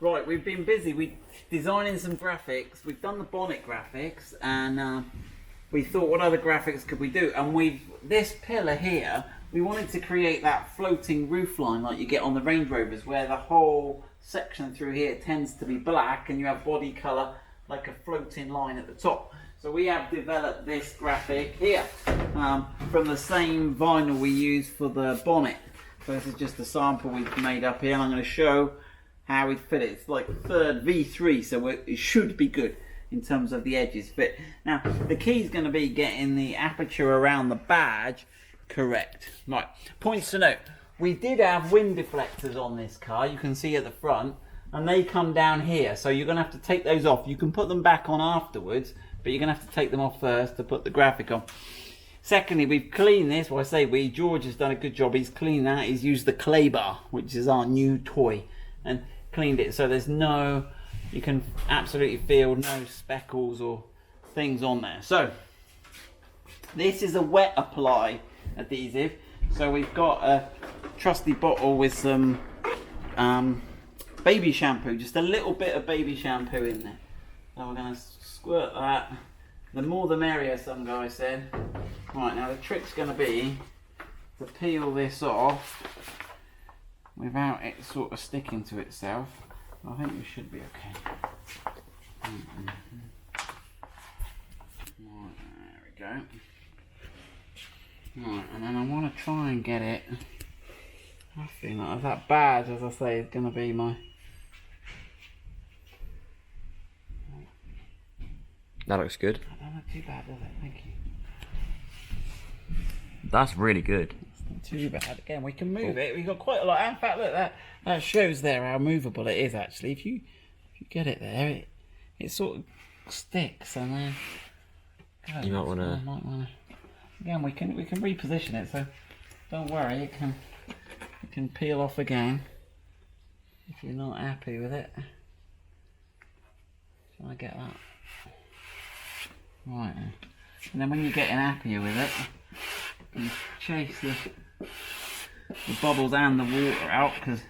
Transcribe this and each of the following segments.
Right, we've been busy. We're designing some graphics. We've done the bonnet graphics, and we thought, what other graphics could we do? And this pillar here, we wanted to create that floating roofline like you get on the Range Rovers, where the whole section through here tends to be black, and you have body colour like a floating line at the top. So we have developed this graphic here from the same vinyl we use for the bonnet. So this is just a sample we've made up here, and I'm going to show how we fit it. It's like third V3, so it should be good in terms of the edges fit. Now, the key is going to be getting the aperture around the badge correct. Right, points to note. We did have wind deflectors on this car, you can see at the front, and they come down here, so you're going to have to take those off. You can put them back on afterwards, but you're going to have to take them off first to put the graphic on. Secondly, we've cleaned this. Well, I say we, George has done a good job. He's cleaned that. He's used the clay bar, which is our new toy, and cleaned it so there's no, you can absolutely feel no speckles or things on there. So this is a wet apply adhesive. So we've got a trusty bottle with some baby shampoo, just a little bit of baby shampoo in there. So we're going to squirt that. The more the merrier, some guy said. Right, now the trick's going to be to peel this off without it sort of sticking to itself. I think we should be okay. Right, there we go. Right, and then I want to try and get it. I feel like that badge, as I say, is going to be my... That looks good. That doesn't look too bad, does it? Thank you. That's really good. It's not too bad. Again, we can move it. We've got quite a lot. In fact, look, that shows there how movable it is actually. If you get it there, it sort of sticks, and then you might want to. Again, we can reposition it, so don't worry. It can peel off again if you're not happy with it. Shall I get that? Right then. And then when you're getting happier with it, you chase the bubbles and the water out, because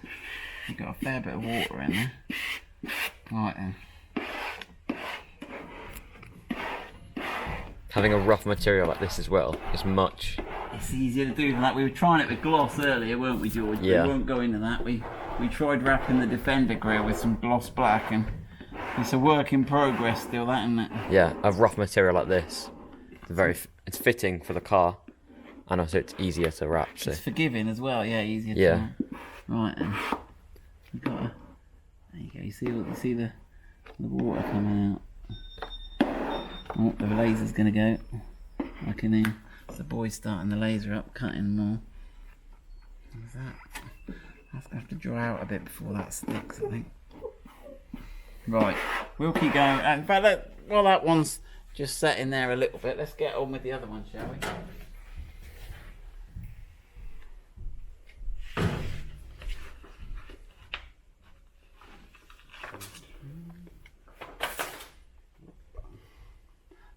you've got a fair bit of water in there. Right then. Having a rough material like this as well is much... It's easier to do than that. We were trying it with gloss earlier, weren't we, George? Yeah. We won't go into that. We tried wrapping the Defender grille with some gloss black, and it's a work in progress still, that, isn't it? Yeah, a rough material like this. It's fitting for the car, and also it's easier to wrap. So. It's forgiving as well, yeah, easier to yeah. Right then. You've got a, there you go, you see the water coming out. Oh, the laser's gonna go. I can hear the boy's starting the laser up, cutting more. What's that? That's gonna have to dry out a bit before that sticks, I think. Right, we'll keep going. In fact, while that one's just setting there a little bit, let's get on with the other one, shall we?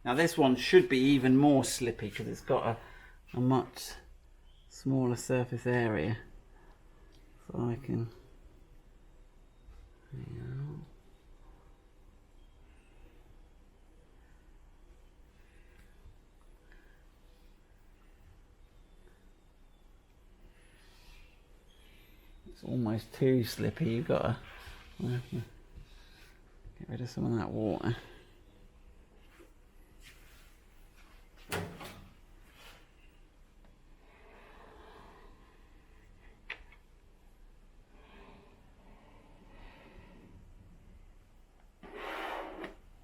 Now this one should be even more slippy because it's got a much smaller surface area. So I can... There you go. It's almost too slippy. You've got to get rid of some of that water.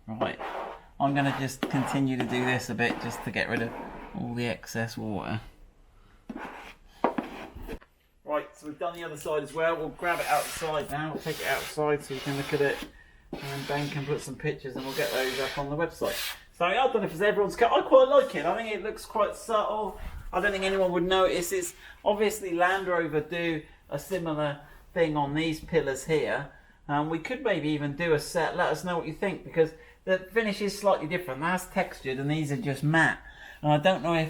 Right, I'm going to just continue to do this a bit just to get rid of all the excess water. Right, so we've done the other side as well. We'll grab it outside now. We'll take it outside so you can look at it, and Ben can put some pictures and we'll get those up on the website. So I don't know if it's everyone's cut. I quite like it. I think it looks quite subtle. I don't think anyone would notice. It's obviously Land Rover do a similar thing on these pillars here. We could maybe even do a set. Let us know what you think, because the finish is slightly different. That's textured and these are just matte. And I don't know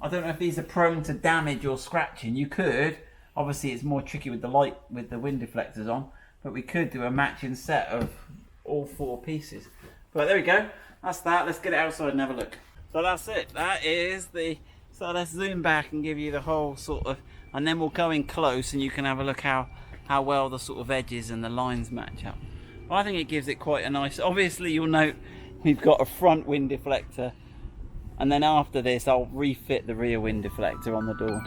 if these are prone to damage or scratching. You could. Obviously, it's more tricky with the light, with the wind deflectors on. but we could do a matching set of all 4 pieces. But there we go, that's that. Let's get it outside and have a look. So that's it, that is the, so let's zoom back and give you the whole sort of, and then we'll go in close and you can have a look how well the sort of edges and the lines match up. Well, I think it gives it quite a nice, obviously you'll note we've got a front wind deflector, and then after this I'll refit the rear wind deflector on the door.